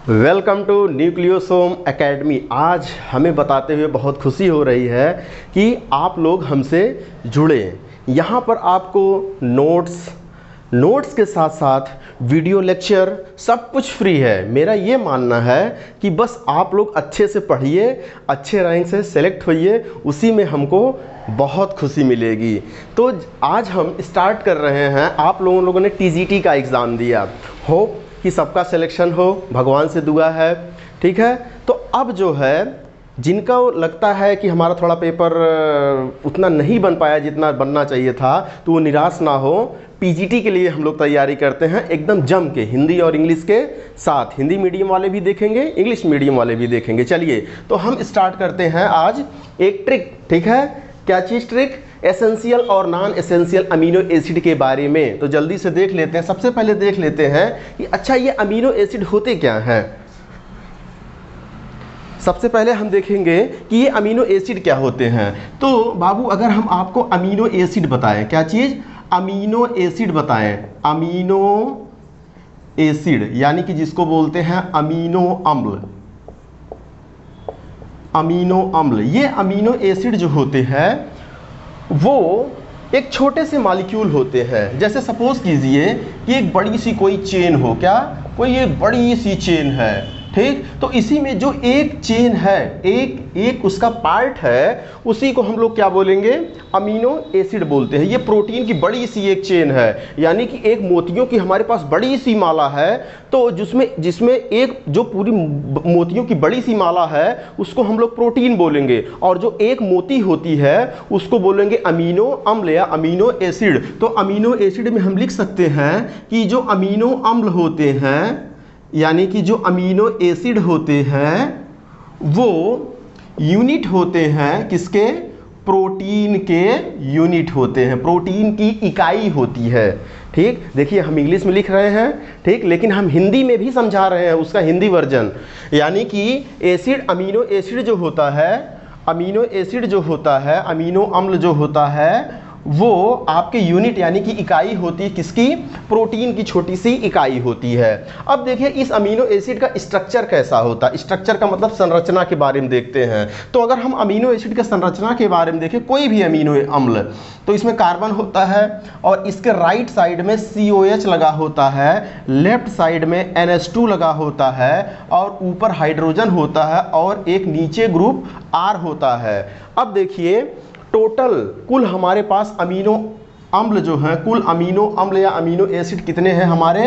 Welcome to nucleosome academy. आज हमें बताते हुए बहुत खुशी हो रही है कि आप लोग हमसे जुड़े। यहाँ पर आपको नोट्स के साथ साथ वीडियो लेक्चर सब कुछ फ्री है। मेरा ये मानना है कि बस आप लोग अच्छे से पढ़िए, अच्छे रैंक से सेलेक्ट होइए, उसी में हमको बहुत खुशी मिलेगी। तो आज हम स्टार्ट कर रहे हैं। आप लोगों ने टीजीटी का एग्ज़ाम दिया, होप कि सबका सिलेक्शन हो, भगवान से दुआ है, ठीक है। तो अब जो है जिनका लगता है कि हमारा थोड़ा पेपर उतना नहीं बन पाया जितना बनना चाहिए था, तो वो निराश ना हो। पीजीटी के लिए हम लोग तैयारी करते हैं एकदम जम के, हिंदी और इंग्लिश के साथ। हिंदी मीडियम वाले भी देखेंगे, इंग्लिश मीडियम वाले भी देखेंगे। चलिए तो हम स्टार्ट करते हैं आज एक ट्रिक, ठीक है। क्या चीज़ ट्रिक? एसेंशियल और नॉन एसेंशियल अमीनो एसिड के बारे में। तो जल्दी से देख लेते हैं। सबसे पहले देख लेते हैं कि अच्छा ये अमीनो एसिड होते क्या हैं। सबसे पहले हम देखेंगे कि ये अमीनो एसिड क्या होते हैं। तो बाबू अगर हम आपको अमीनो एसिड बताएं, क्या चीज़? अमीनो एसिड बताएं। अमीनो एसिड यानी कि जिसको बोलते हैं अमीनो अम्ल। अमीनो अम्ल, ये अमीनो एसिड जो होते हैं वो एक छोटे से मॉलिक्यूल होते हैं। जैसे सपोज कीजिए कि एक बड़ी सी कोई चेन हो, क्या कोई एक बड़ी सी चेन है, ठीक। तो इसी में जो एक चेन है, एक उसका पार्ट है, उसी को हम लोग क्या बोलेंगे? अमीनो एसिड बोलते हैं। ये प्रोटीन की बड़ी सी एक चेन है, यानी कि एक मोतियों की हमारे पास बड़ी सी माला है, तो जिसमें एक जो पूरी मोतियों की बड़ी सी माला है उसको हम लोग प्रोटीन बोलेंगे, और जो एक मोती होती है उसको बोलेंगे अमीनो अम्ल या अमीनो एसिड। तो अमीनो एसिड में हम लिख सकते हैं कि जो अमीनो अम्ल होते हैं, यानी कि जो अमीनो एसिड होते हैं वो यूनिट होते हैं किसके? प्रोटीन के यूनिट होते हैं, प्रोटीन की इकाई होती है, ठीक। देखिए हम इंग्लिश में लिख रहे हैं, ठीक, लेकिन हम हिंदी में भी समझा रहे हैं उसका हिंदी वर्जन। यानी कि एसिड, अमीनो एसिड जो होता है, अमीनो एसिड जो होता है, अमीनो अम्ल जो होता है, वो आपके यूनिट यानी कि इकाई होती है किसकी? प्रोटीन की छोटी सी इकाई होती है। अब देखिए इस अमीनो एसिड का स्ट्रक्चर कैसा होता है। स्ट्रक्चर का मतलब संरचना के बारे में देखते हैं। तो अगर हम अमीनो एसिड के संरचना के बारे में देखें, कोई भी अमीनो अम्ल, तो इसमें कार्बन होता है और इसके राइट साइड में COH लगा होता है, लेफ्ट साइड में NH2 लगा होता है, और ऊपर हाइड्रोजन होता है, और एक नीचे ग्रुप R होता है। अब देखिए टोटल कुल हमारे पास अमीनो अम्ल जो हैं, कुल अमीनो अम्ल या अमीनो एसिड कितने हैं हमारे?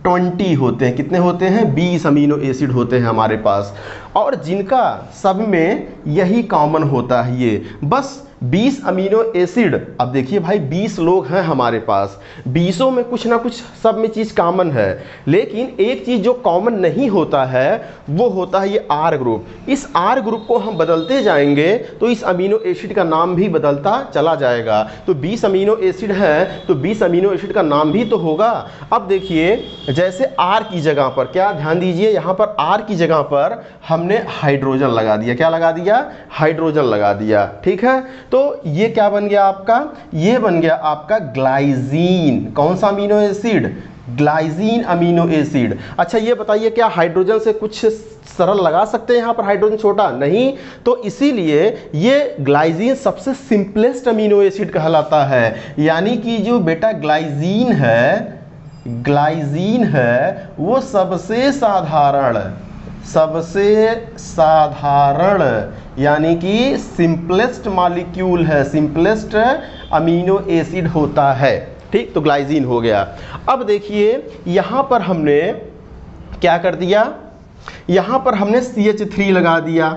20 होते हैं। कितने होते हैं? 20 अमीनो एसिड होते हैं हमारे पास, और जिनका सब में यही कॉमन होता है, ये बस 20 अमीनो एसिड। अब देखिए भाई 20 लोग हैं हमारे पास, 20 में कुछ ना कुछ सब में चीज़ कॉमन है, लेकिन एक चीज़ जो कॉमन नहीं होता है वो होता है ये R ग्रुप। इस R ग्रुप को हम बदलते जाएंगे तो इस अमीनो एसिड का नाम भी बदलता चला जाएगा। तो 20 अमीनो एसिड है तो 20 अमीनो एसिड का नाम भी तो होगा। अब देखिए जैसे R की जगह पर, क्या ध्यान दीजिए, यहाँ पर R की जगह पर हमने हाइड्रोजन लगा दिया। क्या लगा दिया? हाइड्रोजन लगा दिया, ठीक है। तो ये क्या बन गया आपका? ये बन गया आपका ग्लाइजीन। कौन सा amino acid? Glycine amino acid. अच्छा ये बताइए, क्या हाइड्रोजन से कुछ सरल लगा सकते हैं यहाँ पर? हाइड्रोजन छोटा नहीं, तो इसीलिए ये ग्लाइजीन सबसे सिंपलेस्ट अमीनो एसिड कहलाता है। यानी कि जो बेटा ग्लाइजीन है वो सबसे साधारण यानी कि सिंपलेस्ट मॉलिक्यूल है, सिंपलेस्ट अमीनो एसिड होता है, ठीक। तो ग्लाइजीन हो गया। अब देखिए यहाँ पर हमने क्या कर दिया? यहाँ पर हमने CH3 लगा दिया।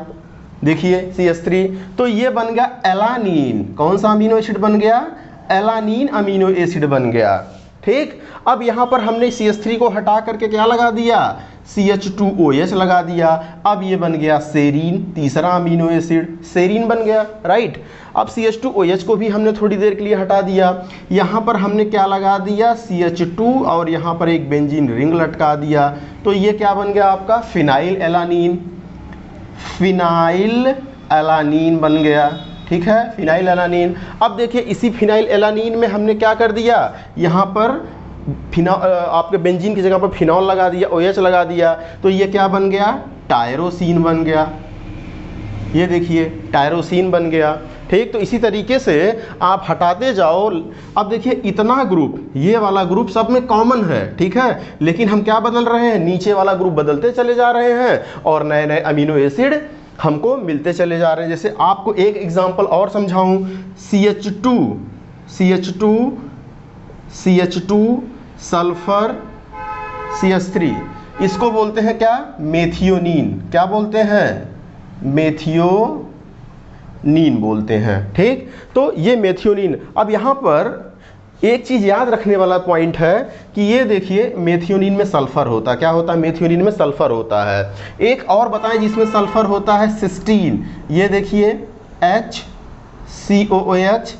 देखिए CH3, तो ये बन गया एलानीन। कौन सा अमीनो एसिड बन गया? एलानीन अमीनो एसिड बन गया, ठीक। अब यहाँ पर हमने CH3 को हटा करके क्या लगा दिया? CH2OH लगा दिया। अब ये बन गया सेरीन, तीसरा अमीनो एसिड, सेरीन बन गया, राइट। अब CH2OH को भी हमने थोड़ी देर के लिए हटा दिया। यहाँ पर हमने क्या लगा दिया? CH2, और यहाँ पर एक बेंजीन रिंग लटका दिया। तो ये क्या बन गया आपका? Phenyl alanine. फिनाइल एलानीन बन गया, ठीक है, फिनाइल एलानीन। अब देखिए इसी फिनाइल एलानीन में हमने क्या कर दिया? यहाँ पर आपके बेंजीन की जगह पर फिनॉल लगा दिया, OH लगा दिया, तो ये क्या बन गया, टायरोसिन बन गया। ये देखिए टायरोसिन बन गया। ठीक, तो इसी तरीके से आप हटाते जाओ। अब देखिए इतना ग्रुप, ये वाला ग्रुप सब में कॉमन है, ठीक है, लेकिन हम क्या बदल रहे हैं, नीचे वाला ग्रुप बदलते चले जा रहे हैं और नए नए अमीनो एसिड हमको मिलते चले जा रहे हैं। जैसे आपको एक एग्जांपल और समझाऊं, CH2 सल्फर CH3, इसको बोलते हैं क्या, मेथियोनीन। क्या बोलते हैं, मेथियोनीन बोलते हैं। ठीक, तो ये मेथियोनीन। अब यहाँ पर एक चीज़ याद रखने वाला पॉइंट है कि ये देखिए मेथियोनीन में सल्फर होता है। क्या होता है, मेथियोनीन में सल्फर होता है। एक और बताएं जिसमें सल्फर होता है, सिस्टीन। ये देखिए HCOOH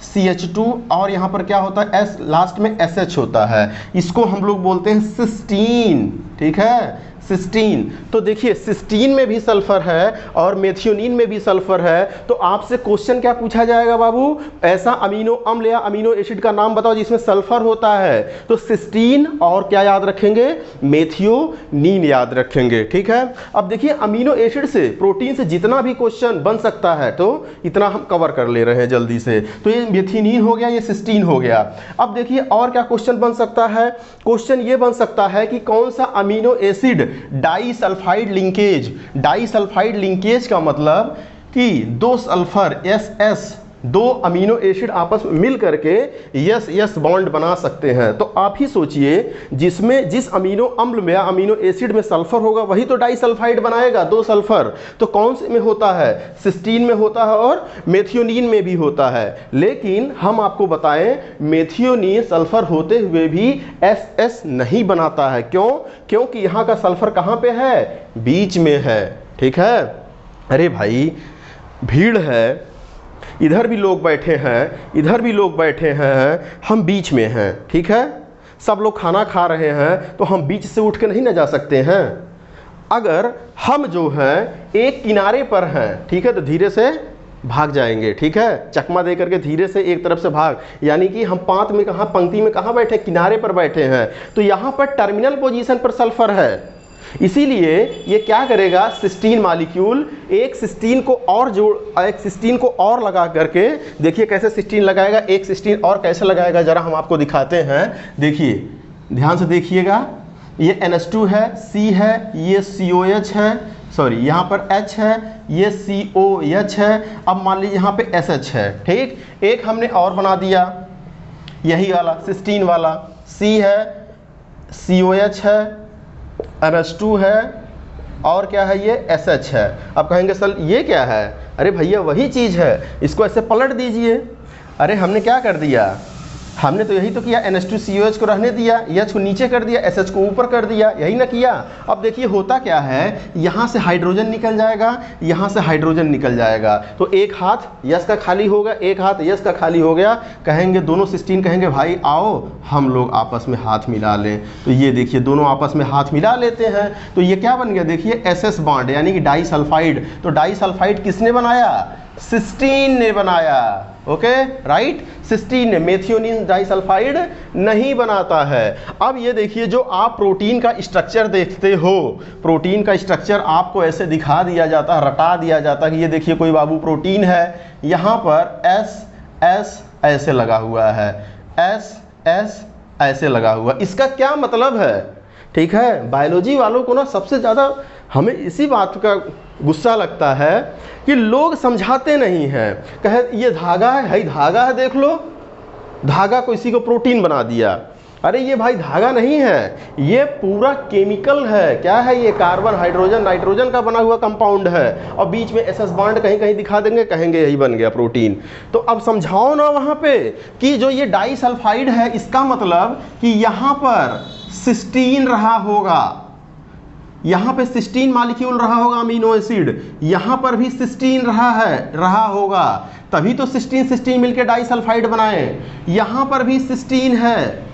CH2 और यहाँ पर क्या होता है, S लास्ट में SH होता है, इसको हम लोग बोलते हैं सिस्टीन। ठीक है, सिस्टीन। तो देखिए सिस्टीन में भी सल्फर है और मेथियोनीन में भी सल्फर है। तो आपसे क्वेश्चन क्या पूछा जाएगा बाबू, ऐसा अमीनो अम्ल या अमीनो एसिड का नाम बताओ जिसमें सल्फर होता है। तो सिस्टीन और क्या याद रखेंगे, मेथियोनीन याद रखेंगे। ठीक है, अब देखिए अमीनो एसिड से, प्रोटीन से जितना भी क्वेश्चन बन सकता है तो इतना हम कवर कर ले रहे हैं जल्दी से। तो ये मेथियोनीन हो गया, ये सिस्टीन हो गया। अब देखिए और क्या क्वेश्चन बन सकता है, क्वेश्चन ये बन सकता है कि कौन सा amino acid disulphide linkage. Disulphide linkage का मतलब कि दो सल्फर SS, दो अमीनो एसिड आपस में मिल करके यस बॉन्ड बना सकते हैं। तो आप ही सोचिए, जिसमें जिस अमीनो अम्ल में या अमीनो एसिड में सल्फर होगा वही तो डाइसल्फाइड बनाएगा, दो सल्फर। तो कौन से में होता है, सिस्टीन में होता है और मेथियोनीन में भी होता है। लेकिन हम आपको बताएं मेथियोनीन सल्फर होते हुए भी SS नहीं बनाता है। क्यों, क्योंकि यहाँ का सल्फर कहाँ पे है, बीच में है। ठीक है, अरे भाई भीड़ है, इधर भी लोग बैठे हैं, इधर भी लोग बैठे हैं, हम बीच में हैं। ठीक है, सब लोग खाना खा रहे हैं तो हम बीच से उठ के नहीं ना जा सकते हैं। अगर हम जो हैं एक किनारे पर हैं, ठीक है, तो धीरे से भाग जाएंगे। ठीक है, चकमा दे करके धीरे से एक तरफ से भाग, यानी कि हम पांत में कहाँ, पंक्ति में कहाँ बैठे, किनारे पर बैठे हैं। तो यहाँ पर टर्मिनल पोजीशन पर सल्फर है, इसीलिए ये क्या करेगा, सिस्टीन मॉलिक्यूल एक सिस्टीन को और लगा करके, देखिए कैसे सिस्टीन लगाएगा, एक सिस्टीन और कैसे लगाएगा जरा हम आपको दिखाते हैं। देखिए ध्यान से देखिएगा, ये NH2 है, C है, ये COH है, सॉरी यहाँ पर H है, ये COH है। अब मान लीजिए यहाँ पे SH है। ठीक, एक हमने और बना दिया, यही वाला सिस्टीन वाला, C है, COH है, NH2 है और क्या है, ये SH है। अब कहेंगे सर ये क्या है, अरे भैया वही चीज़ है, इसको ऐसे पलट दीजिए। अरे हमने क्या कर दिया, हमने तो यही तो किया, NH2COH को रहने दिया, H को नीचे कर दिया, SH को ऊपर कर दिया, यही ना किया। अब देखिए होता क्या है, यहाँ से हाइड्रोजन निकल जाएगा, यहाँ से हाइड्रोजन निकल जाएगा, तो एक हाथ यस का खाली होगा, एक हाथ यस का खाली हो गया। कहेंगे दोनों सिस्टीन कहेंगे भाई आओ हम लोग आपस में हाथ मिला लें। तो ये देखिए दोनों आपस में हाथ मिला लेते हैं, तो ये क्या बन गया, देखिए SS बॉन्ड यानी कि डाइसल्फाइड। तो डाइसल्फाइड किसने बनाया, सिस्टीन ने बनाया। ओके राइट, सिस्टीन ने, मेथियोनीन डाइसल्फाइड नहीं बनाता है। अब ये देखिए जो आप प्रोटीन का स्ट्रक्चर देखते हो, प्रोटीन का स्ट्रक्चर आपको ऐसे दिखा दिया जाता है, रटा दिया जाता है कि ये देखिए कोई बाबू प्रोटीन है, यहाँ पर S ऐसे लगा हुआ है, S ऐसे लगा हुआ, इसका क्या मतलब है। ठीक है, बायोलॉजी वालों को ना सबसे ज़्यादा हमें इसी बात का गुस्सा लगता है कि लोग समझाते नहीं हैं। कहे ये धागा है, धागा है, देख लो धागा को, इसी को प्रोटीन बना दिया। अरे ये भाई धागा नहीं है, ये पूरा केमिकल है। क्या है ये, कार्बन हाइड्रोजन नाइट्रोजन का बना हुआ कंपाउंड है, और बीच में SS बॉन्ड कहीं कहीं दिखा देंगे, कहेंगे यही बन गया प्रोटीन। तो अब समझाओ ना वहाँ पे कि जो ये डाइसल्फाइड है, इसका मतलब कि यहाँ पर सिस्टीन रहा होगा, यहाँ पे सिस्टीन मॉलिक्यूल रहा होगा अमीनो एसिड, यहाँ पर भी सिस्टीन रहा होगा, तभी तो सिस्टीन मिलके डाइसल्फाइड बनाए। यहाँ पर भी सिस्टीन है,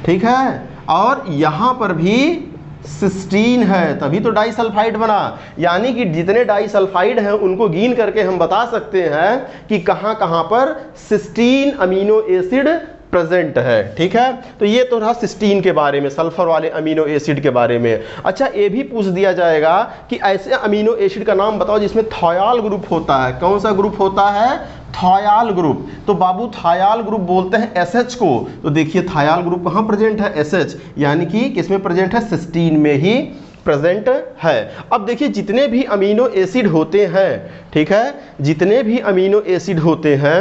ठीक है, और यहाँ पर भी सिस्टीन है, तभी तो डाइसल्फाइड बना। यानी कि जितने डाइसल्फाइड हैं उनको गिन करके हम बता सकते हैं कि कहाँ कहाँ पर सिस्टीन अमीनो एसिड प्रेजेंट है। ठीक है, तो ये तो रहा सिस्टीन के बारे में, सल्फर वाले अमीनो एसिड के बारे में। अच्छा, ये भी पूछ दिया जाएगा कि ऐसे अमीनो एसिड का नाम बताओ जिसमें थायाल ग्रुप होता है। कौन सा ग्रुप होता है? थायाल ग्रुप। तो बाबू थायाल ग्रुप बोलते हैं एसएच को। तो देखिए थायाल ग्रुप कहाँ प्रेजेंट है? एसएच, यानी कि किसमें प्रेजेंट है? सिस्टीन में ही प्रेजेंट है। अब देखिए जितने भी अमीनो एसिड होते हैं, ठीक है, जितने भी अमीनो एसिड होते हैं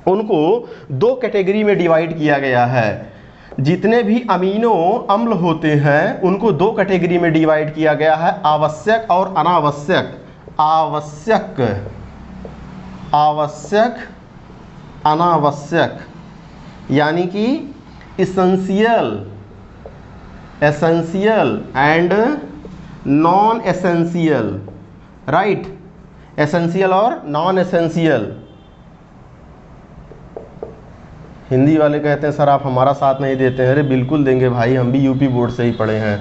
उनको दो कैटेगरी में डिवाइड किया गया है। जितने भी अमीनो अम्ल होते हैं उनको दो कैटेगरी में डिवाइड किया गया है, आवश्यक और अनावश्यक। आवश्यक, आवश्यक, अनावश्यक, यानी कि essential, essential and non essential. Right, essential और नॉन एसेंशियल। हिंदी वाले कहते हैं सर आप हमारा साथ नहीं देते हैं। अरे बिल्कुल देंगे भाई, हम भी यूपी बोर्ड से ही पढ़े हैं।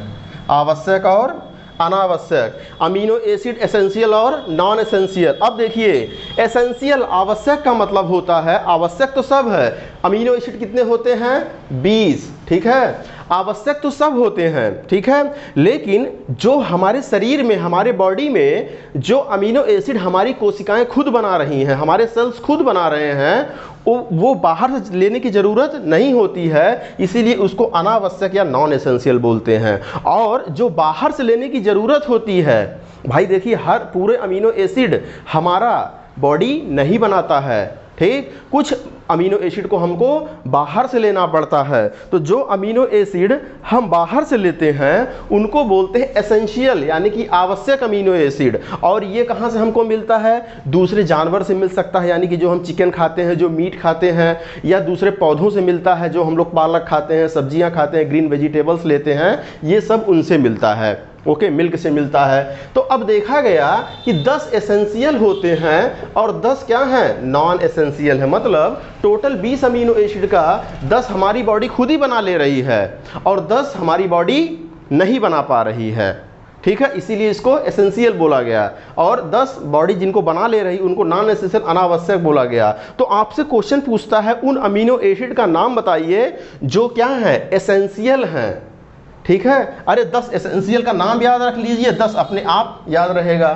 आवश्यक और अनावश्यक, अमीनो एसिड एसेंशियल और नॉन एसेंशियल। अब देखिए एसेंशियल, आवश्यक का मतलब होता है, आवश्यक तो सब है, अमीनो एसिड कितने होते हैं? 20। ठीक है, आवश्यक तो सब होते हैं, ठीक है, लेकिन जो हमारे शरीर में, हमारे बॉडी में जो अमीनो एसिड हमारी कोशिकाएं खुद बना रही हैं, हमारे सेल्स खुद बना रहे हैं, वो बाहर से लेने की ज़रूरत नहीं होती है, इसीलिए उसको अनावश्यक या नॉन एसेंशियल बोलते हैं। और जो बाहर से लेने की ज़रूरत होती है, भाई देखिए हर पूरे अमीनो एसिड हमारा बॉडी नहीं बनाता है, ठीक, कुछ अमीनो एसिड को हमको बाहर से लेना पड़ता है। तो जो अमीनो एसिड हम बाहर से लेते हैं उनको बोलते हैं एसेंशियल, यानी कि आवश्यक अमीनो एसिड। और ये कहाँ से हमको मिलता है? दूसरे जानवर से मिल सकता है, यानी कि जो हम चिकन खाते हैं, जो मीट खाते हैं, या दूसरे पौधों से मिलता है, जो हम लोग पालक खाते हैं, सब्जियां खाते हैं, ग्रीन वेजिटेबल्स लेते हैं, ये सब उनसे मिलता है। ओके, मिल्क से मिलता है। तो अब देखा गया कि 10 एसेंशियल होते हैं और 10 क्या हैं? नॉन एसेंशियल है। मतलब टोटल 20 अमीनो एसिड का 10 हमारी बॉडी खुद ही बना ले रही है और 10 हमारी बॉडी नहीं बना पा रही है, ठीक है, इसीलिए इसको एसेंशियल बोला गया। और 10 बॉडी जिनको बना ले रही उनको नॉन एसेंशियल, अनावश्यक बोला गया। तो आपसे क्वेश्चन पूछता है उन अमीनो एसिड का नाम बताइए जो क्या है? एसेंशियल हैं, ठीक है। अरे 10 एसेंशियल का नाम याद रख लीजिए, 10 अपने आप याद रहेगा,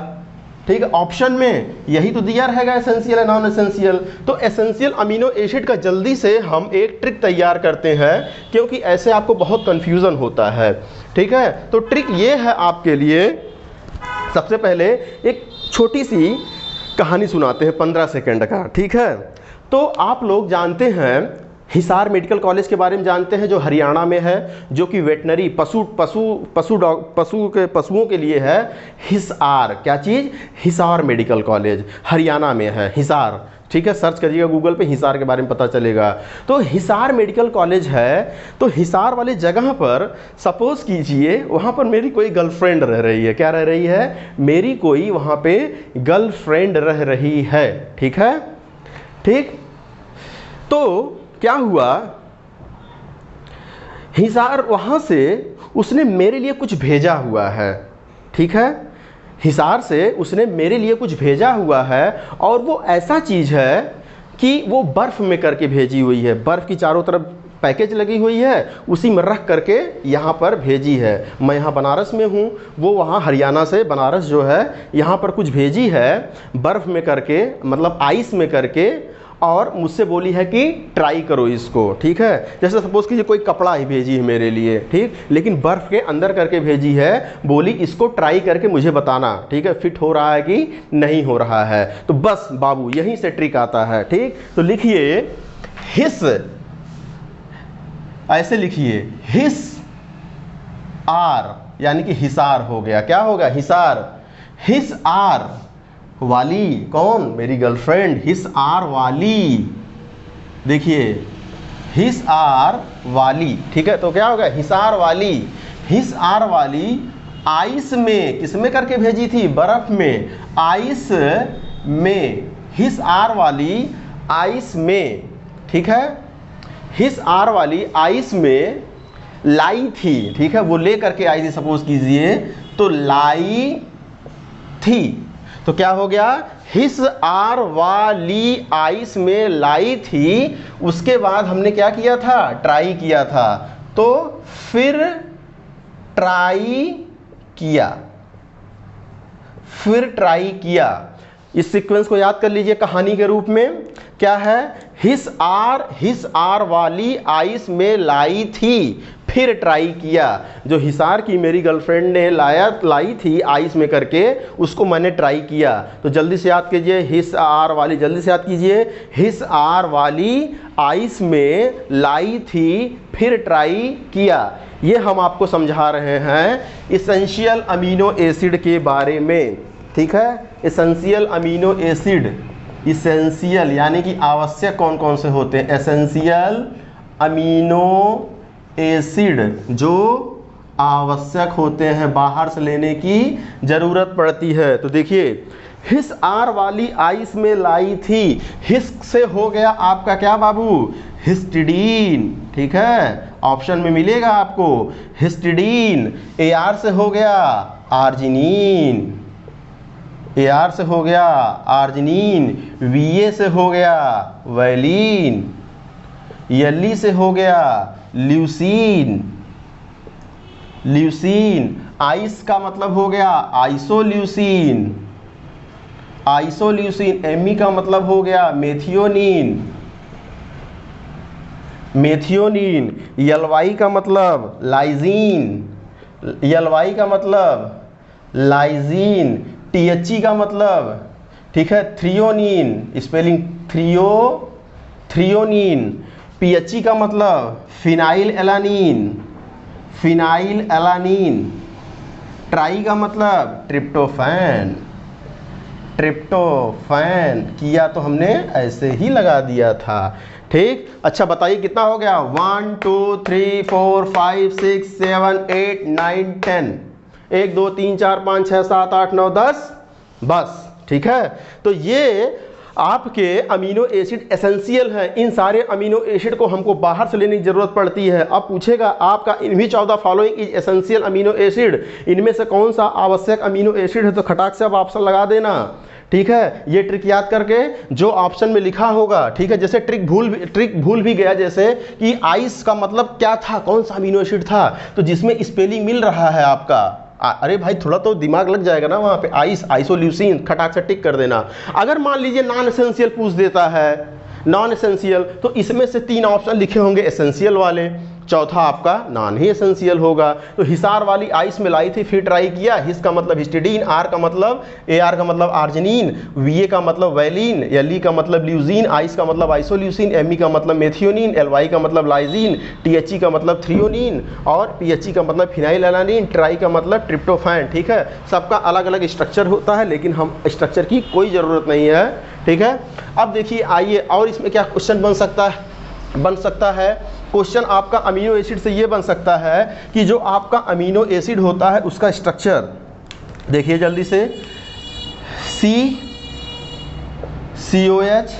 ठीक है। ऑप्शन में यही तो दिया रहेगा, एसेंशियल है नॉन एसेंशियल। तो एसेंशियल अमीनो एसिड का जल्दी से हम एक ट्रिक तैयार करते हैं, क्योंकि ऐसे आपको बहुत कन्फ्यूज़न होता है, ठीक है। तो ट्रिक ये है आपके लिए, सबसे पहले एक छोटी सी कहानी सुनाते हैं 15 सेकेंड का, ठीक है। तो आप लोग जानते हैं हिसार मेडिकल कॉलेज के बारे में जानते हैं, जो हरियाणा में है, जो कि वेटनरी पशुओं के लिए है। हिसार क्या चीज़? हिसार मेडिकल कॉलेज हरियाणा में है, हिसार, ठीक है। सर्च करिएगा गूगल पे, हिसार के बारे में पता चलेगा। तो हिसार मेडिकल कॉलेज है, तो हिसार वाले जगह पर सपोज कीजिए वहाँ पर मेरी कोई गर्लफ्रेंड रह रही है। क्या रह रही है? मेरी कोई वहाँ पे गर्लफ्रेंड रह रही है, ठीक है, ठीक। तो क्या हुआ, हिसार वहाँ से उसने मेरे लिए कुछ भेजा हुआ है, ठीक है, हिसार से उसने मेरे लिए कुछ भेजा हुआ है, और वो ऐसा चीज़ है कि वो बर्फ़ में करके भेजी हुई है। बर्फ़ की चारों तरफ पैकेज लगी हुई है, उसी में रख करके यहाँ पर भेजी है। मैं यहाँ बनारस में हूँ, वो वहाँ हरियाणा से बनारस जो है यहाँ पर कुछ भेजी है बर्फ़ में करके, मतलब आइस में करके, और मुझसे बोली है कि ट्राई करो इसको, ठीक है। जैसे सपोज कीजिए कोई कपड़ा ही भेजी है मेरे लिए, ठीक, लेकिन बर्फ़ के अंदर करके भेजी है, बोली इसको ट्राई करके मुझे बताना, ठीक है, फिट हो रहा है कि नहीं हो रहा है। तो बस बाबू यहीं से ट्रिक आता है, ठीक। तो लिखिए हिस, ऐसे लिखिए हिस आर, यानी कि हिसार हो गया। क्या होगा? हिसार। हिस आर वाली, कौन? मेरी गर्लफ्रेंड, हिस आर वाली। देखिए हिस आर वाली, ठीक है। तो क्या होगा? हिसार वाली। हिस आर वाली आइस में, किसमें करके भेजी थी? बर्फ में, आइस में। हिस आर वाली आइस में, ठीक है, हिस आर वाली आइस में लाई थी, ठीक है, वो ले करके आई थी, सपोज कीजिए, तो लाई थी। तो क्या हो गया, हिस आर वाली आइस में लाई थी, उसके बाद हमने क्या किया था, ट्राई किया था, तो फिर ट्राई किया, फिर ट्राई किया। इस सीक्वेंस को याद कर लीजिए कहानी के रूप में, क्या है, हिस आर वाली आइस में लाई थी, फिर ट्राई किया। जो हिसार की मेरी गर्लफ्रेंड ने लाई थी आइस में करके, उसको मैंने ट्राई किया। तो जल्दी से याद कीजिए, हिस आर वाली, जल्दी से याद कीजिए, हिस आर वाली आइस में लाई थी, फिर ट्राई किया। ये हम आपको समझा रहे हैं एसेंशियल अमीनो एसिड के बारे में, ठीक है। एसेंशियल अमीनो एसिड, एसेंशियल यानी कि आवश्यक कौन कौन से होते हैं, एसेंशियल अमीनो एसिड जो आवश्यक होते हैं, बाहर से लेने की ज़रूरत पड़ती है। तो देखिए, हिस आर वाली आइस में लाई थी, हिस से हो गया आपका क्या बाबू, हिस्टिडीन, ठीक है, ऑप्शन में मिलेगा आपको हिस्टिडीन। ए आर से हो गया आर्जिनिन, ए आर से हो गया आर्जिनिन, वी ए से हो गया वैलिन, एल से हो गया ल्यूसीन, ल्यूसीन। आइस का मतलब हो गया आइसोल्यूसीन, आइसोल्यूसीन। एमी का मतलब हो गया मेथियोनिन, मेथियोनिन। यलवाई का मतलब लाइजीन, यलवाई का मतलब लाइजीन। टीएचई का मतलब, ठीक है, थ्रियोनिन, स्पेलिंग थ्रियोनिन। पीएचई का मतलब phenyl alanine, phenyl alanine. Try का मतलब ट्रिप्टोफैन, ट्रिप्टोफैन। किया तो हमने ऐसे ही लगा दिया था, ठीक। अच्छा बताइए कितना हो गया, 1 2 3 4 5 6 7 8 9 10, 1 2 3 4 5 6 7 8 9 10, बस, ठीक है। तो ये आपके अमीनो एसिड एसेंशियल हैं। इन सारे अमीनो एसिड को हमको बाहर से लेने की जरूरत पड़ती है। अब पूछेगा आपका in which of the following is essential amino acid, इनमें से कौन सा आवश्यक अमीनो एसिड है, तो खटाक से अब ऑप्शन लगा देना, ठीक है। ये ट्रिक याद करके जो ऑप्शन में लिखा होगा, ठीक है। जैसे ट्रिक भूल भी गया, जैसे कि आइस का मतलब क्या था, कौन सा अमीनो एसिड था, तो जिसमें स्पेलिंग मिल रहा है आपका, अरे भाई थोड़ा तो दिमाग लग जाएगा ना वहाँ पे, आइस, आइसोल्यूसिन, खटाक से टिक कर देना। अगर मान लीजिए नॉन एसेंशियल पूछ देता है, नॉन एसेंशियल, तो इसमें से 3 ऑप्शन लिखे होंगे एसेंशियल वाले, चौथा आपका नॉन ही एसेंशियल होगा। तो हिसार वाली आइस में लाई थी, फिर ट्राई किया, हिस का मतलब हिस्टिडीन, आर का मतलब AR का मतलब आर्जिनिन, VA का मतलब वैलिन, LE का मतलब ल्यूजीन, आइस का मतलब आइसोल्यूसिन, ME का मतलब मेथियोनिन, LY का मतलब लाइजीन, THE का मतलब थ्रियोनिन और PHE का मतलब फिनाइल एलानिन, ट्राई का मतलब ट्रिप्टोफैन, ठीक है। सबका अलग अलग स्ट्रक्चर होता है, लेकिन हम स्ट्रक्चर की कोई ज़रूरत नहीं है, ठीक है। अब देखिए आइए, और इसमें क्या क्वेश्चन बन सकता है, क्वेश्चन आपका अमीनो एसिड से ये बन सकता है कि जो आपका अमीनो एसिड होता है उसका स्ट्रक्चर देखिए जल्दी से, COH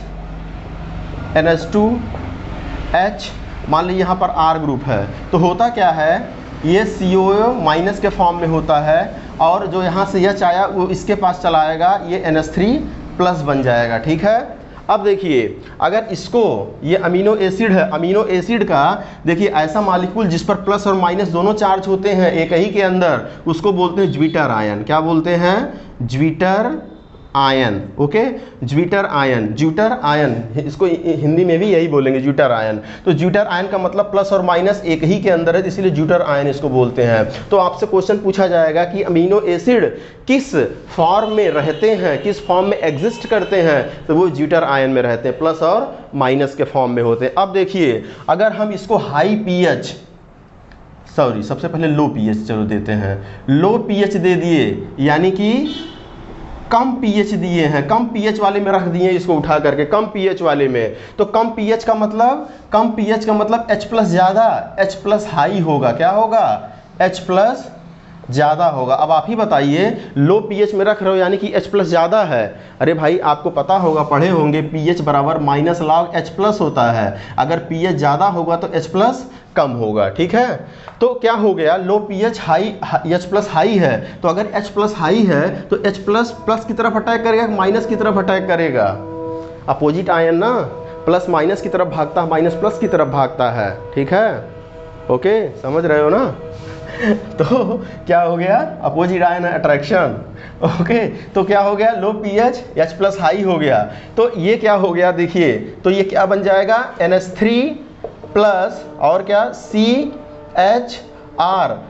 NH2H, मान लीजिए यहाँ पर R ग्रुप है, तो होता क्या है, ये CO माइनस के फॉर्म में होता है, और जो यहाँ से H आया वो इसके पास चला आएगा, ये NH3 प्लस बन जाएगा, ठीक है। अब देखिए, अगर इसको, ये अमीनो एसिड है, अमीनो एसिड का देखिए ऐसा मॉलिक्यूल जिस पर प्लस और माइनस दोनों चार्ज होते हैं एक ही के अंदर, उसको बोलते हैं ज्विटर आयन। क्या बोलते हैं, zwitter ion, okay, zwitter ion, zwitter ion, इसको हिंदी में भी यही बोलेंगे, ज्विटर आयन। तो ज्विटर आयन का मतलब प्लस और माइनस एक ही के अंदर है, इसलिए ज्विटर आयन इसको बोलते हैं। तो आपसे क्वेश्चन पूछा जाएगा कि अमीनो एसिड किस फॉर्म में रहते हैं, किस फॉर्म में एग्जिस्ट करते हैं, तो वो ज्विटर आयन में रहते हैं, प्लस और माइनस के फॉर्म में होते हैं। अब देखिए, अगर हम इसको हाई पीएच, सॉरी सबसे पहले लो पीएच चलो देते हैं, लो पीएच दे दिए, यानी कि कम पीएच दिए हैं, कम पीएच वाले में रख दिए इसको उठा करके, कम पीएच वाले में, तो कम पीएच का मतलब, कम पीएच का मतलब H+ ज़्यादा, H+ हाई होगा, क्या होगा, H+ ज़्यादा होगा। अब आप ही बताइए, लो पीएच में रख रहे हो यानी कि H प्लस ज़्यादा है। अरे भाई आपको पता होगा, पढ़े होंगे, पीएच बराबर माइनस लॉग H प्लस होता है। अगर पीएच ज़्यादा होगा तो H प्लस कम होगा, ठीक है। तो क्या हो गया, low pH high, H plus high है, तो अगर H प्लस हाई है तो H प्लस प्लस की तरफ अटैक करेगा, माइनस की तरफ अटैक करेगा। अपोजिट आयन ना, प्लस माइनस की तरफ भागता है, माइनस प्लस की तरफ भागता है, ठीक है। ओके, समझ रहे हो ना। तो क्या हो गया, अपोजिट आयन अट्रैक्शन। ओके, तो क्या हो गया, low pH H plus high हो गया। तो ये क्या हो गया, देखिए, तो ये क्या बन जाएगा, NH3 प्लस और क्या, CHR।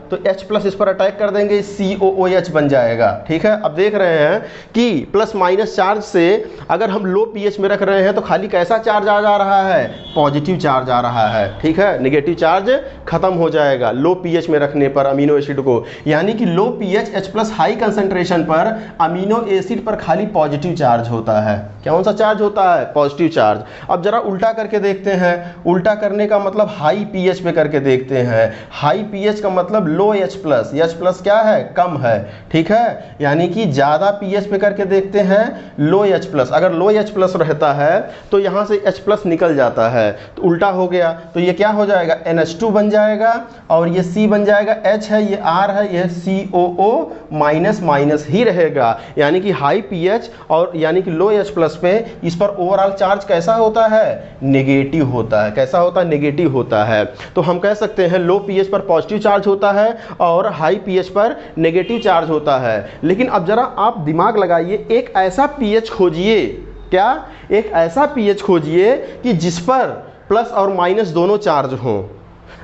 तो H प्लस इस पर अटैक कर देंगे, COOH बन जाएगा, ठीक है। अब देख रहे हैं कि प्लस माइनस चार्ज से अगर हम लो पीएच में रख रहे हैं तो खाली कैसा चार्ज आ जा रहा है, पॉजिटिव चार्ज आ रहा है, ठीक है। नेगेटिव चार्ज खत्म हो जाएगा लो पीएच में रखने पर अमीनो एसिड को, यानी कि low pH H plus high concentration पर अमीनो एसिड पर खाली पॉजिटिव चार्ज होता है। कौन सा चार्ज होता है, पॉजिटिव चार्ज। अब जरा उल्टा करके देखते हैं, उल्टा करने का मतलब हाई पीएच पे करके देखते हैं। हाई पीएच का मतलब लो H प्लस, H प्लस क्या है, कम है, ठीक है। यानी कि ज़्यादा पीएच पे करके देखते हैं, लो H प्लस। अगर लो H प्लस रहता है तो यहाँ से H प्लस निकल जाता है, तो उल्टा हो गया, तो ये क्या हो जाएगा, NH2 बन जाएगा, और ये C बन जाएगा, H है, ये R है, ये COO माइनस माइनस ही रहेगा। यानी कि हाई पीएच और यानी कि लो H प्लस पे इस पर ओवरऑल चार्ज कैसा होता है, नेगेटिव होता है। कैसा होता है, नेगेटिव होता है। तो हम कह सकते हैं लो पीएच पर पॉजिटिव चार्ज होता है और हाई पीएच पर नेगेटिव चार्ज होता है। लेकिन अब जरा आप दिमाग लगाइए, एक ऐसा पीएच खोजिए, क्या, एक ऐसा पीएच खोजिए कि जिस पर प्लस और माइनस दोनों चार्ज हों।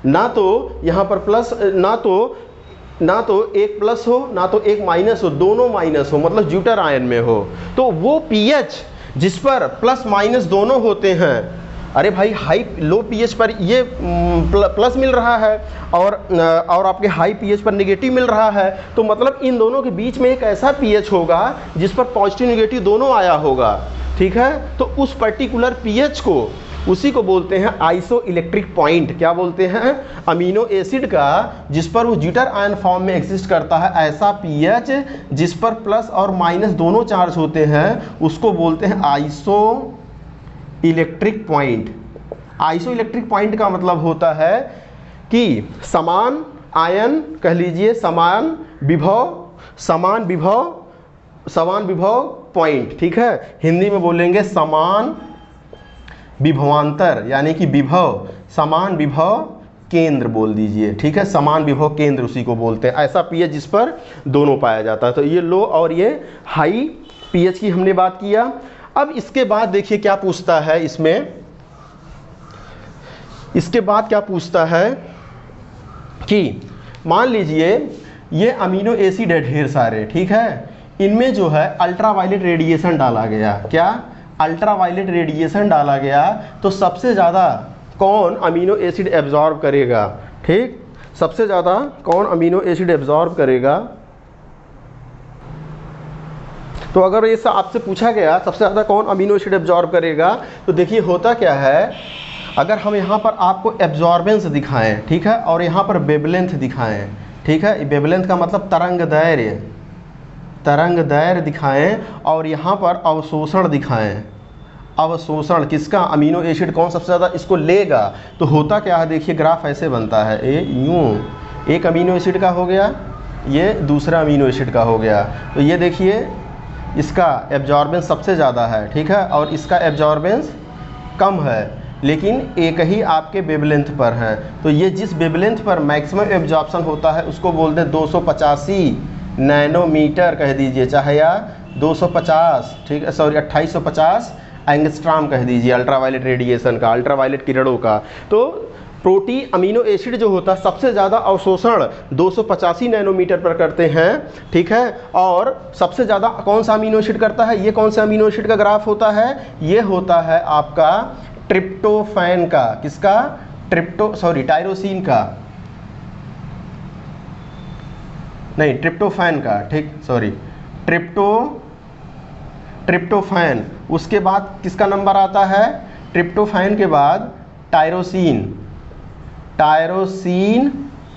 ना तो यहाँ पर प्लस, ना तो एक प्लस हो ना तो एक माइनस हो, दोनों माइनस हो, मतलब ज्यूटर आयन में हो। तो वो पीएच जिस पर प्लस माइनस दोनों होते हैं, अरे भाई हाई लो पीएच पर ये प्लस मिल रहा है और आपके हाई पीएच पर नेगेटिव मिल रहा है, तो मतलब इन दोनों के बीच में एक ऐसा पीएच होगा जिस पर पॉजिटिव नेगेटिव दोनों आया होगा, ठीक है। तो उस पर्टिकुलर पीएच को, उसी को बोलते हैं आइसो इलेक्ट्रिक पॉइंट। क्या बोलते हैं, अमीनो एसिड का जिस पर वो ज्यूटर आयन फॉर्म में एग्जिस्ट करता है, ऐसा पीएच जिस पर प्लस और माइनस दोनों चार्ज होते हैं, उसको बोलते हैं iso electric point. Iso electric point का मतलब होता है कि समान आयन, कह लीजिए समान विभव पॉइंट, ठीक है। हिंदी में बोलेंगे समान विभवांतर, यानी कि विभव, समान विभव केंद्र बोल दीजिए, ठीक है। समान विभव केंद्र उसी को बोलते हैं, ऐसा पीएच जिस पर दोनों पाया जाता है। तो ये लो और ये हाई पीएच की हमने बात किया। अब इसके बाद देखिए क्या पूछता है इसमें, इसके बाद क्या पूछता है कि मान लीजिए ये अमीनो एसिड है ढेर सारे, ठीक है। इनमें जो है अल्ट्रावायलेट रेडिएशन डाला गया, क्या, अल्ट्रावायलेट रेडिएशन डाला गया, तो सबसे ज़्यादा कौन अमीनो एसिड एब्जॉर्ब करेगा, ठीक। सबसे ज़्यादा कौन अमीनो एसिड एब्जॉर्ब करेगा, तो अगर ये आपसे पूछा गया सबसे ज़्यादा कौन अमीनो एसिड एब्जॉर्ब करेगा, तो देखिए होता क्या है, अगर हम यहाँ पर आपको एब्जॉर्बेंस दिखाएं, ठीक है, और यहाँ पर वेवलेंथ दिखाएं, ठीक है। वेवलेंथ का मतलब तरंग दैर्घ्य दिखाएं, और यहाँ पर अवशोषण दिखाएं। अवशोषण किसका, अमीनो एसिड कौन सबसे ज़्यादा इसको लेगा, तो होता क्या है, देखिए ग्राफ ऐसे बनता है, यूँ एक अमीनो एसिड का हो गया, ये दूसरा अमीनो एसिड का हो गया, तो ये देखिए इसका एब्जॉर्बेंस सबसे ज़्यादा है, ठीक है, और इसका एब्जॉर्बेंस कम है, लेकिन एक ही आपके वेवलेंथ पर है। तो ये जिस वेवलेंथ पर मैक्सिमम एब्जॉर्प्शन होता है उसको बोलते हैं 285 नैनोमीटर कह दीजिए, चाहे या 250, ठीक है, सॉरी 2850 एंगस्ट्रॉम कह दीजिए, अल्ट्रावायलेट रेडिएशन का, अल्ट्रावायलेट किरणों का। तो प्रोटीन अमीनो एसिड जो होता है सबसे ज़्यादा अवशोषण 285 नैनोमीटर पर करते हैं, ठीक है। और सबसे ज़्यादा कौन सा अमीनो एसिड करता है, ये कौन से अमीनो एसिड का ग्राफ होता है, ये होता है आपका ट्रिप्टोफैन का, किसका, टायरोसिन का, नहीं ट्रिप्टोफैन का, ठीक, सॉरी ट्रिप्टोफैन। उसके बाद किसका नंबर आता है, ट्रिप्टोफैन के बाद टायरोसिन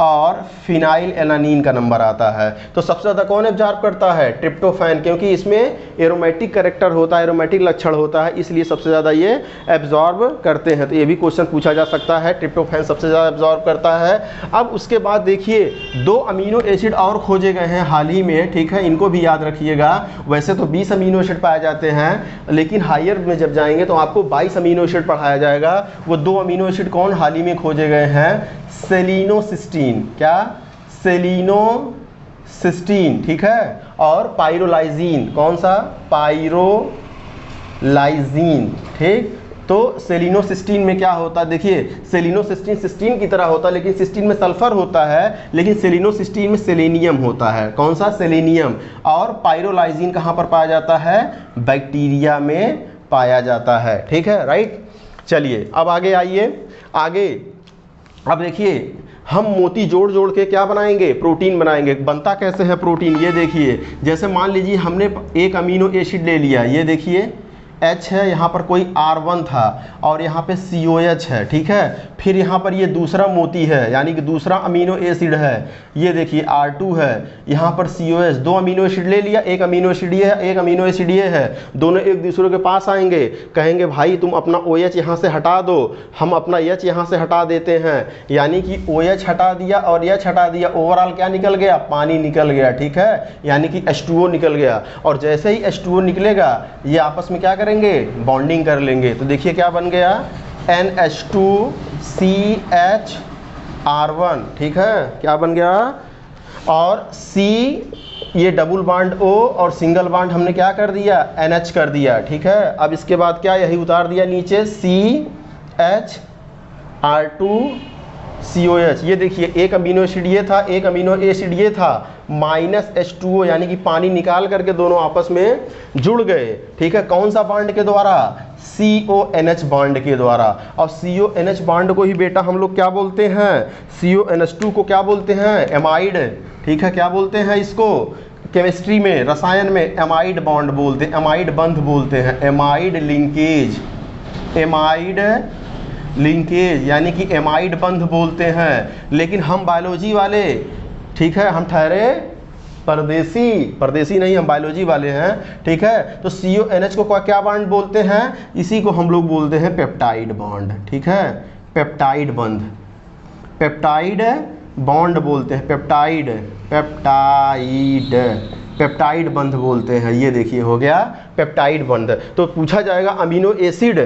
और फिनाइल एलानीन का नंबर आता है। तो सबसे ज़्यादा कौन एब्जॉर्ब करता है? ट्रिप्टोफैन, क्योंकि इसमें एरोमेटिक कैरेक्टर होता है, एरोमेटिक लक्षण होता है, इसलिए सबसे ज़्यादा ये एब्जॉर्ब करते हैं। तो ये भी क्वेश्चन पूछा जा सकता है, ट्रिप्टोफैन सबसे ज़्यादा एब्जॉर्ब करता है। अब उसके बाद देखिए 2 अमीनो एसिड और खोजे गए हैं हाल ही में, ठीक है, इनको भी याद रखिएगा। वैसे तो 20 अमीनो एसिड पाए जाते हैं, लेकिन हायर में जब जाएंगे तो आपको 22 अमीनो एसिड पढ़ाया जाएगा। वो 2 अमीनो एसिड कौन हाल ही में खोजे गए हैं? सेलिनोसिस्टीन, क्या? सेलिनोसिस्टीन, ठीक है, और पाइरोलाइजीन। कौन सा? पाइरोलाइजीन, ठीक। तो सेलिनोसिस्टीन में क्या होता है? देखिए सेलिनोसिस्टीन सिस्टीन की तरह होता है, लेकिन सिस्टीन में सल्फर होता है, लेकिन सेलिनोसिस्टीन में सेलेनियम होता है। कौन सा? सेलेनियम। और पाइरोलाइजीन कहाँ पर पाया जाता है? बैक्टीरिया में पाया जाता है, ठीक है, राइट। चलिए अब आगे आइए, आगे अब देखिए हम मोती जोड़ जोड़ के क्या बनाएंगे? प्रोटीन बनाएंगे। बनता कैसे है प्रोटीन? ये देखिए, जैसे मान लीजिए हमने एक अमीनो एसिड ले लिया, ये देखिए H है, यहाँ पर कोई R1 था और यहाँ पे COH है, ठीक है। फिर यहाँ पर ये दूसरा मोती है, यानी कि दूसरा अमीनो एसिड है, ये देखिए R2 है, यहाँ पर COH। 2 अमीनो एसिड ले लिया, एक अमीनो एसिड ये है, एक अमीनो एसिड ये है। दोनों एक दूसरे के पास आएंगे, कहेंगे भाई तुम अपना OH यहाँ से हटा दो, हम अपना H यहाँ से हटा देते हैं, यानी कि OH हटा दिया और H हटा दिया, ओवरऑल क्या निकल गया? पानी निकल गया, ठीक है, यानी कि H2O निकल गया। और जैसे ही H2O निकलेगा ये आपस में क्या करेंगे? बॉन्डिंग कर लेंगे। तो देखिए क्या बन गया? NH2CHR1, ठीक है, क्या बन गया? और C ये डबल बॉन्ड O और सिंगल बॉन्ड हमने क्या कर दिया? NH कर दिया, ठीक है। अब इसके बाद क्या? यही उतार दिया नीचे, CHR2COH। ये देखिए एक अमीनो एसिड ये था, एक अमीनो एसिड ये था, माइनस H2O, यानी कि पानी निकाल करके दोनों आपस में जुड़ गए, ठीक है। कौन सा बॉन्ड के द्वारा? CONH बॉन्ड के द्वारा। और CONH बॉन्ड को ही बेटा हम लोग क्या बोलते हैं? CONH2 को क्या बोलते हैं? एमाइड, ठीक है। क्या बोलते हैं इसको? केमिस्ट्री में, रसायन में एमाइड बॉन्ड बोलते हैं, एमाइड बंध बोलते हैं, एमाइड लिंकेज, एमाइड लिंकेज, यानी कि एमाइड बंध बोलते हैं। लेकिन हम बायोलॉजी वाले, ठीक है, हम ठहरे परदेसी नहीं, हम बायोलॉजी वाले हैं, ठीक है। तो CONH को क्या बॉन्ड बोलते हैं? इसी को हम लोग बोलते हैं पेप्टाइड बॉन्ड, ठीक है, पेप्टाइड बंध, पेप्टाइड बॉन्ड बोलते हैं, पेप्टाइड, पेप्टाइड बंध बोलते हैं। ये देखिए हो गया पेप्टाइड बंध। तो पूछा जाएगा अमीनो एसिड,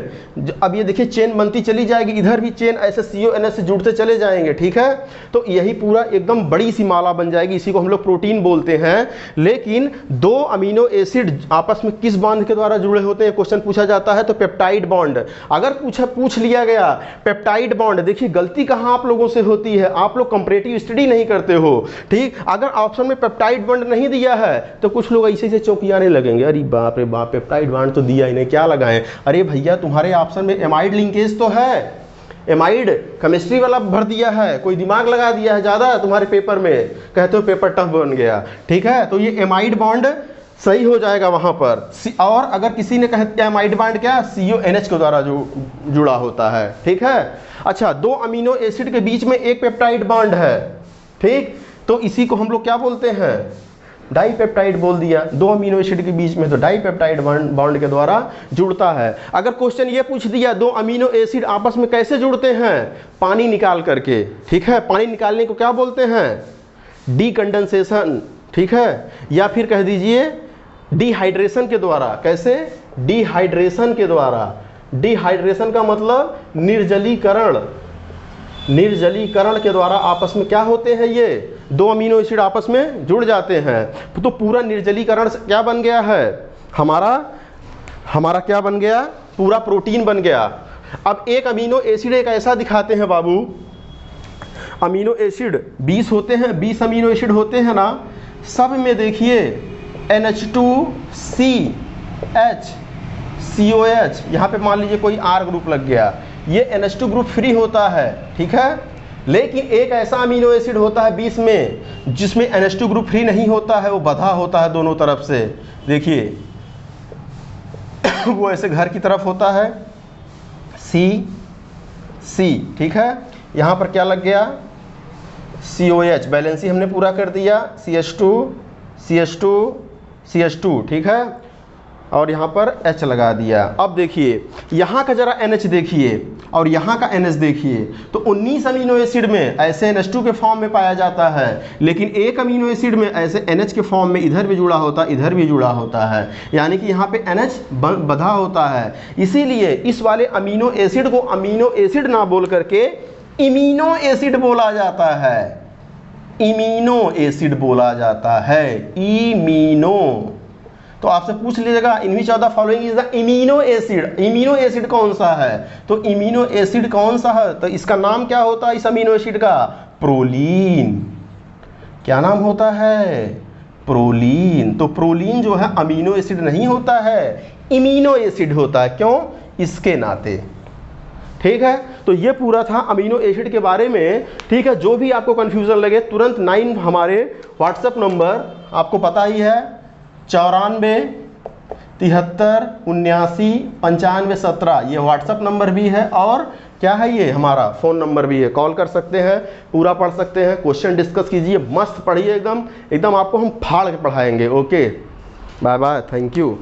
अब ये देखिए चेन बनती चली जाएगी, इधर भी चेन ऐसे CONH से जुड़ते चले जाएंगे, ठीक है। तो यही पूरा एकदम बड़ी सी माला बन जाएगी, इसी को हम लोग प्रोटीन बोलते हैं। लेकिन 2 अमीनो एसिड आपस में किस बॉन्ड के द्वारा जुड़े होते हैं? क्वेश्चन पूछा जाता है तो पेप्टाइड बॉन्ड। अगर पूछ लिया गया पेप्टाइड बॉन्ड, देखिए गलती कहाँ आप लोगों से होती है, आप लोग कंपैरेटिव स्टडी नहीं करते हो, ठीक। अगर ऑप्शन में पेप्टाइड बॉन्ड नहीं दिया है तो कुछ लोग ऐसे से चौंकियाने लगेंगे, अरे बाप रे बाप, पेप्टाइड बॉन्ड तो दिया ही नहीं, क्या लगाएं? अरे भैया तुम्हारे ऑप्शन में एमाइड लिंकेज तो है, एमाइड केमिस्ट्री वाला भर दिया है, कोई दिमाग लगा दिया है ज़्यादा तुम्हारे पेपर में, कहते हो पेपर टफ बन गया, ठीक है। तो ये एमाइड बॉन्ड सही हो जाएगा वहाँ पर। और अगर किसी ने कहा क्या एमाइड बॉन्ड क्या? CONH के द्वारा जो जुड़ा होता है, ठीक है। अच्छा, 2 अमीनो एसिड के बीच में एक पेप्टाइड बॉन्ड है, ठीक, तो इसी को हम लोग क्या बोलते हैं? डाईपेप्टाइड बोल दिया। 2 अमीनो एसिड के बीच में तो डाईपेप्टाइड बॉन्ड के द्वारा जुड़ता है। अगर क्वेश्चन ये पूछ दिया 2 अमीनो एसिड आपस में कैसे जुड़ते हैं? पानी निकाल करके, ठीक है, पानी निकालने को क्या बोलते हैं? डीकंडेंसेशन, ठीक है, या फिर कह दीजिए डिहाइड्रेशन के द्वारा। कैसे? डिहाइड्रेशन के द्वारा। डिहाइड्रेशन का मतलब निर्जलीकरण, निर्जलीकरण के द्वारा आपस में क्या होते हैं? ये 2 अमीनो एसिड आपस में जुड़ जाते हैं। तो पूरा निर्जलीकरण से क्या बन गया है? हमारा क्या बन गया? पूरा प्रोटीन बन गया। अब एक अमीनो एसिड एक ऐसा दिखाते हैं बाबू, अमीनो एसिड 20 होते हैं, 20 अमीनो एसिड होते हैं ना, सब में देखिए NH2CHCOH, यहाँ पे मान लीजिए कोई R ग्रुप लग गया, ये NH2 ग्रुप फ्री होता है, ठीक है। लेकिन एक ऐसा अमीनो एसिड होता है 20 में जिसमें NH2 ग्रुप फ्री नहीं होता है, वो बंधा होता है दोनों तरफ से, देखिए वो ऐसे घर की तरफ होता है, C, ठीक है। यहाँ पर क्या लग गया? COH बैलेंसी हमने पूरा कर दिया, CH2 ठीक है, और यहाँ पर H लगा दिया। अब देखिए यहाँ का जरा NH देखिए और यहाँ का NH देखिए, तो 19 अमीनो एसिड में ऐसे NH2 के फॉर्म में पाया जाता है, लेकिन एक अमीनो एसिड में ऐसे NH के फॉर्म में इधर भी जुड़ा होता है, इधर भी जुड़ा होता है, यानी कि यहाँ पे NH बंधा होता है। इसीलिए इस वाले अमीनो एसिड को अमीनो एसिड ना बोल करके इमीनो एसिड बोला जाता है, इमीनो एसिड बोला जाता है, इमीनो। तो आपसे पूछ लीजिएगा in which of the following is the imino acid, imino acid कौन सा है, तो इमीनो एसिड कौन सा है, तो इसका नाम क्या होता है इस अमीनो एसिड का, प्रोलीन। क्या नाम होता है, प्रोलीन। तो प्रोलीन जो है अमीनो एसिड नहीं होता है, इमीनो एसिड होता है। क्यों, इसके नाते। ठीक है, तो ये पूरा था अमीनो एसिड के बारे में। ठीक है, जो भी आपको कंफ्यूजन लगे तुरंत 9 हमारे व्हाट्सएप नंबर आपको पता ही है, 94 73 79 95 17, ये व्हाट्सएप नंबर भी है, और क्या है ये हमारा फ़ोन नंबर भी है। कॉल कर सकते हैं, पूरा पढ़ सकते हैं, क्वेश्चन डिस्कस कीजिए, मस्त पढ़िए, एकदम एकदम आपको हम फाड़ के पढ़ाएंगे। Okay, bye bye, thank you.